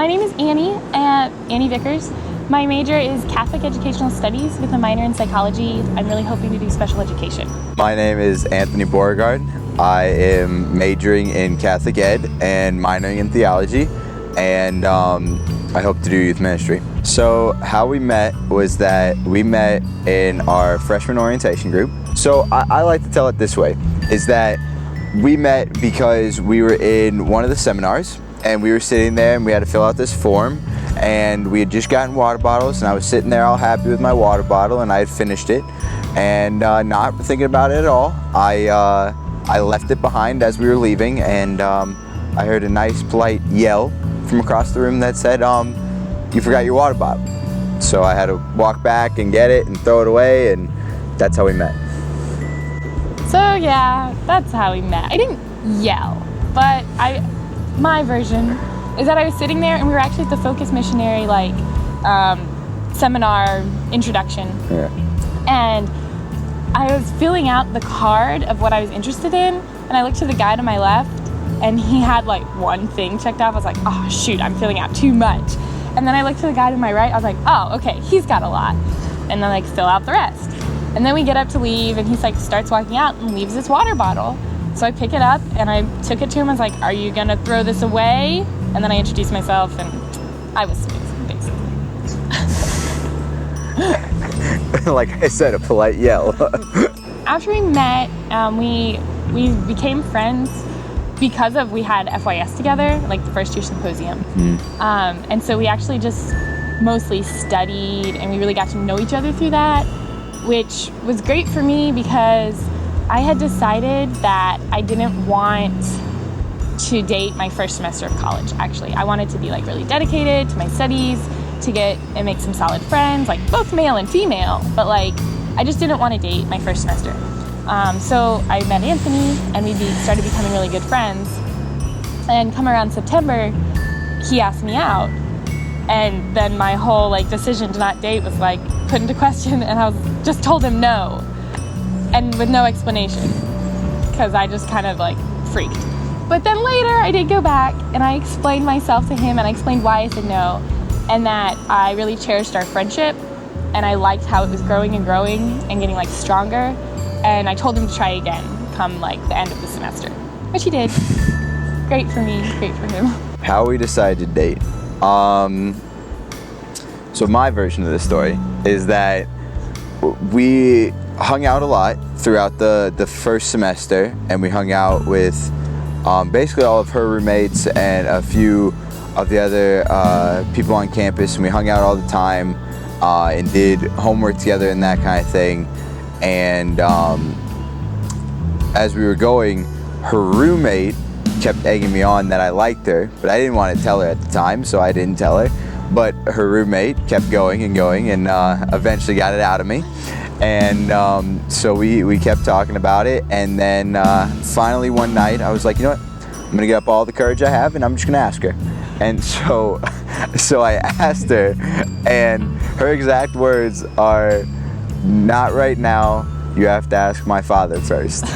My name is Annie Vickers. My major is Catholic Educational Studies with a minor in psychology. I'm really hoping to do special education. My name is Anthony Beauregard. I am majoring in Catholic Ed and minoring in theology, and I hope to do youth ministry. So how we met was that we met in our freshman orientation group. So I like to tell it this way, is that we met because we were in one of the seminars and we were sitting there and we had to fill out this form, and we had just gotten water bottles and I was sitting there all happy with my water bottle and I had finished it, and not thinking about it at all, I left it behind as we were leaving, and I heard a nice polite yell from across the room that said, you forgot your water bottle. So I had to walk back and get it and throw it away, and that's how we met. So yeah, that's how we met. I didn't yell, but my version is that I was sitting there and we were actually at the Focus Missionary seminar introduction. Yeah. And I was filling out the card of what I was interested in, and I looked to the guy to my left and he had like one thing checked off. I was like, oh shoot, I'm filling out too much. And then I looked to the guy to my right, I was like, oh, okay, he's got a lot. And then like fill out the rest. And then we get up to leave and he's like starts walking out and leaves his water bottle. So I pick it up and I took it to him. I was like, are you gonna throw this away? And then I introduced myself and I was basically. Like I said, a polite yell. After we met, we became friends because we had FYS together, like the first year symposium. And so we actually just mostly studied and we really got to know each other through that, which was great for me because I had decided that I didn't want to date my first semester of college, actually. I wanted to be like really dedicated to my studies, to get and make some solid friends, like both male and female, but like I just didn't want to date my first semester. So I met Anthony and we started becoming really good friends. And come around September, he asked me out. And then my whole like decision to not date was like put into question, and I just told him no. And with no explanation, because I just kind of like freaked. But then later I did go back and I explained myself to him and I explained why I said no, and that I really cherished our friendship and I liked how it was growing and getting like stronger. And I told him to try again come like the end of the semester, which he did. Great for me, great for him. How we decided to date. So my version of the story is that we hung out a lot throughout the first semester, and we hung out with basically all of her roommates and a few of the other people on campus, and we hung out all the time and did homework together and that kind of thing. And as we were going, her roommate kept egging me on that I liked her, but I didn't want to tell her at the time, so I didn't tell her. But her roommate kept going and eventually got it out of me. And so we kept talking about it, and then finally one night I was like, you know what, I'm gonna get up all the courage I have and I'm just gonna ask her. And so I asked her, and her exact words are, not right now, you have to ask my father first.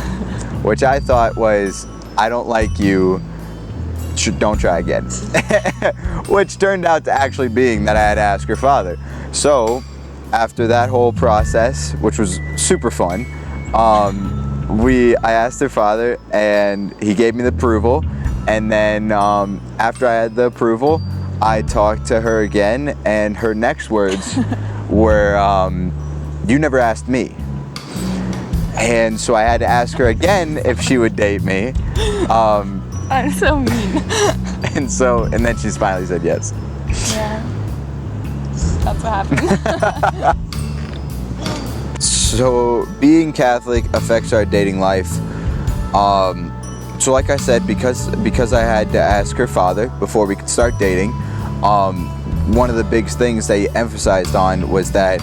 Which I thought was, I don't like you, don't try again. Which turned out to actually being that I had to ask her father. So after that whole process, which was super fun, I asked her father and he gave me the approval. And then after I had the approval, I talked to her again, and her next words were, you never asked me. And so I had to ask her again if she would date me. I'm so mean. And then she finally said yes. Yeah, that's what happened. So being Catholic affects our dating life. So like I said, because I had to ask her father before we could start dating, one of the big things they emphasized on was that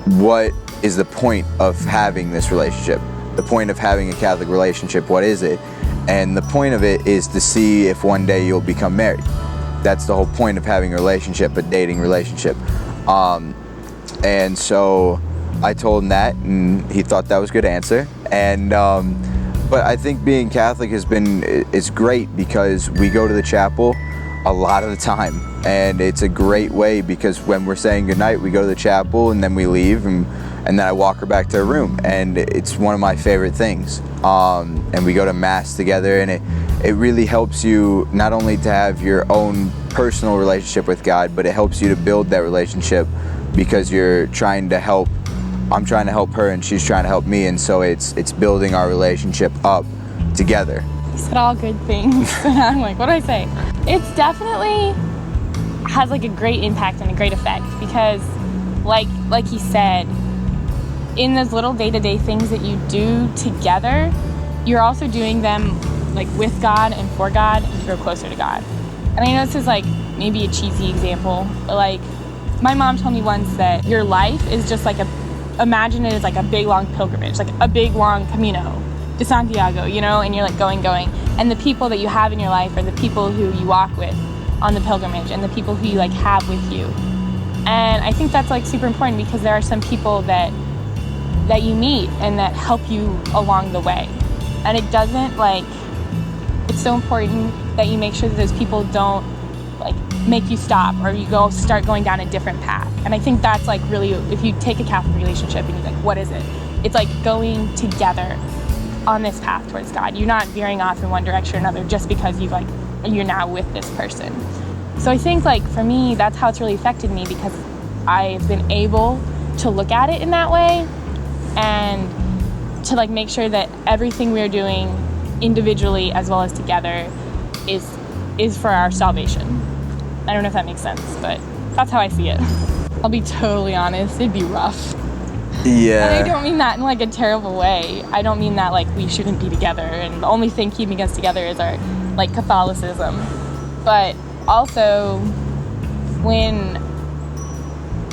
what is the point of having this relationship? The point of having a Catholic relationship, what is it? And the point of it is to see if one day you'll become married. That's the whole point of having a relationship, a dating relationship. And so I told him that, and he thought that was a good answer. And but I think being Catholic is great because we go to the chapel a lot of the time, and it's a great way because when we're saying goodnight, we go to the chapel and then we leave, and then I walk her back to her room, and it's one of my favorite things. And we go to mass together, and it really helps you not only to have your own personal relationship with God, but it helps you to build that relationship because I'm trying to help her and she's trying to help me, and so it's building our relationship up together. You said all good things. And I'm like, what do I say? It's definitely has like a great impact and a great effect because like he said, in those little day-to-day things that you do together, you're also doing them like with God and for God, and you grow closer to God. And I know this is like maybe a cheesy example, but like my mom told me once that your life is just like imagine it as like a big long pilgrimage, like a big long Camino de Santiago, you know, and you're like going. And the people that you have in your life are the people who you walk with on the pilgrimage and the people who you like have with you. And I think that's like super important because there are some people that you meet and that help you along the way. And it doesn't like, it's so important that you make sure that those people don't like make you stop or you start going down a different path. And I think that's like really, if you take a Catholic relationship and you're like, what is it? It's like going together on this path towards God. You're not veering off in one direction or another just because you're now with this person. So I think like for me, that's how it's really affected me because I've been able to look at it in that way and to like make sure that everything we're doing individually as well as together is for our salvation. I don't know if that makes sense, but that's how I see it. I'll be totally honest, it'd be rough. Yeah. And I don't mean that in like a terrible way. I don't mean that like we shouldn't be together and the only thing keeping us together is our like Catholicism. But also when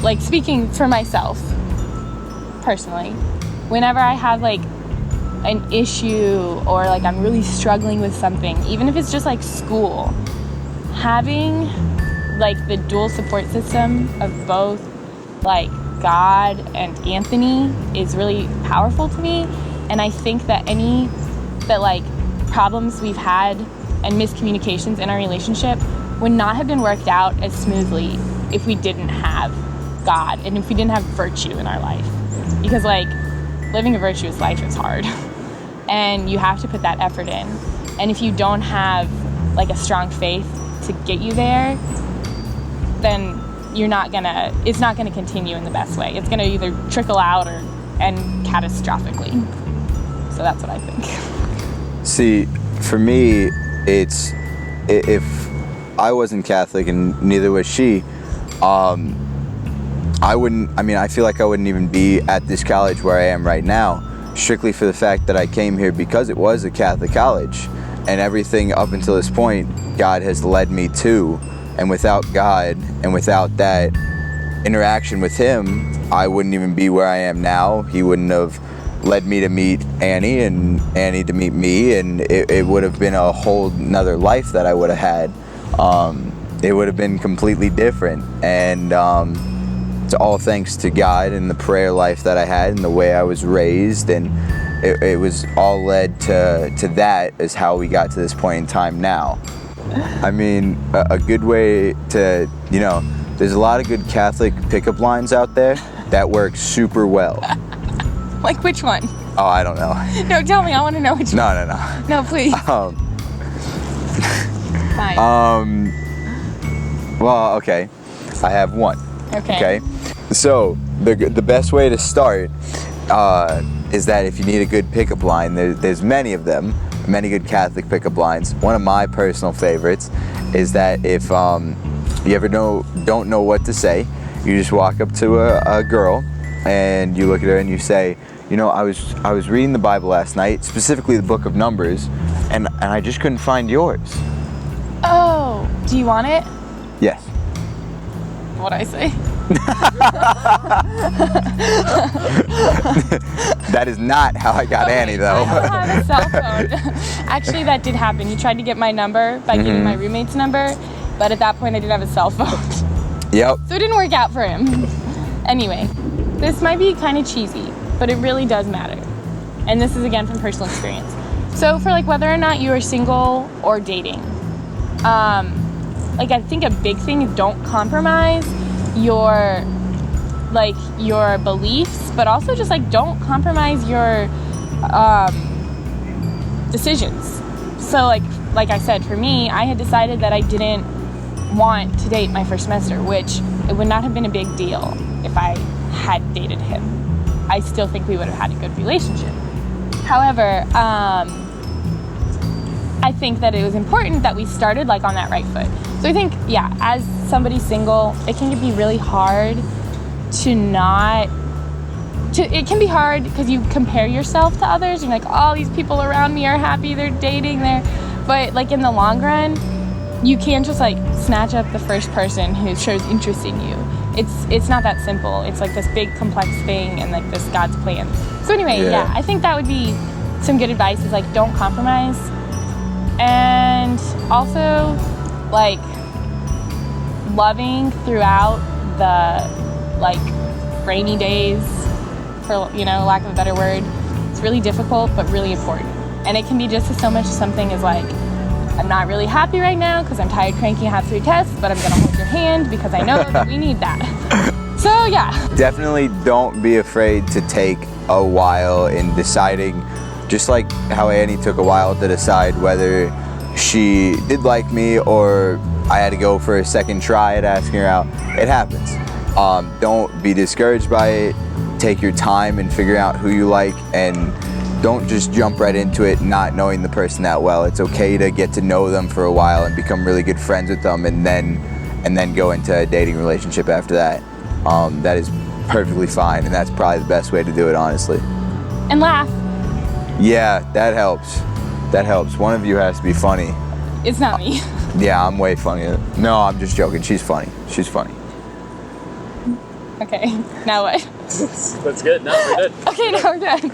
like speaking for myself personally, whenever I have like an issue or like I'm really struggling with something, even if it's just like school, having like the dual support system of both like God and Anthony is really powerful to me. And I think that like problems we've had and miscommunications in our relationship would not have been worked out as smoothly if we didn't have God and if we didn't have virtue in our life. Because like living a virtuous life is hard and you have to put that effort in. And if you don't have like a strong faith to get you there, then it's not gonna continue in the best way. It's gonna either trickle out or end catastrophically. So that's what I think. See, for me, it's if I wasn't Catholic and neither was she, I feel like I wouldn't even be at this college where I am right now, strictly for the fact that I came here because it was a Catholic college, and everything up until this point, God has led me to. And without God and without that interaction with Him, I wouldn't even be where I am now. He wouldn't have led me to meet Annie and Annie to meet me, and it would have been a whole nother life that I would have had. It would have been completely different. And it's all thanks to God and the prayer life that I had and the way I was raised, and it was all led to that is how we got to this point in time now. I mean, a good way to, there's a lot of good Catholic pickup lines out there that work super well. Like which one? Oh, I don't know. No, tell me. I want to know which one. No. No, please. Fine. Well, okay. I have one. Okay. So, the best way to start is that if you need a good pickup line, there's many of them. Many good Catholic pickup lines. One of my personal favorites is that if you ever don't know what to say, you just walk up to a girl and you look at her and you say, I was reading the Bible last night, specifically the book of Numbers, and I just couldn't find yours. Oh, do you want it? Yes. What'd I say? That is not how I got Annie, though. I don't have a cell phone. Actually, that did happen. He tried to get my number by giving my roommate's number, but at that point I didn't have a cell phone. Yep. So it didn't work out for him. Anyway, this might be kind of cheesy, but it really does matter. And this is again from personal experience. So for like whether or not you are single or dating, like, I think a big thing is don't compromise your beliefs, but also just like don't compromise your decisions. So like I said, for me, I had decided that I didn't want to date my first semester, which it would not have been a big deal if I had dated him. I still think we would have had a good relationship. However, I think that it was important that we started like on that right foot. So I think, yeah, as somebody single, it can be really hard it can be hard because you compare yourself to others. You're like, all these people around me are happy, they're dating, but like in the long run, you can't just like snatch up the first person who shows interest in you. It's not that simple. It's like this big complex thing and like this God's plan. So anyway, yeah, I think that would be some good advice is like don't compromise. And also like loving throughout the like rainy days, for lack of a better word. It's really difficult but really important. And it can be just as so much something as like, I'm not really happy right now because I'm tired, cranky, and have 3 tests, but I'm gonna hold your hand because I know that we need that. So yeah. Definitely don't be afraid to take a while in deciding, just like how Annie took a while to decide whether she did like me or I had to go for a second try at asking her out. It happens. Don't be discouraged by it. Take your time and figure out who you like, and don't just jump right into it not knowing the person that well. It's okay to get to know them for a while and become really good friends with them, and then go into a dating relationship after that. That is perfectly fine, and that's probably the best way to do it, honestly. And laugh. Yeah, that helps. That helps. One of you has to be funny. It's not me. Yeah, I'm way funnier. No, I'm just joking. She's funny. She's funny. Okay, now what? That's good. No, we're good. Okay, now we're good.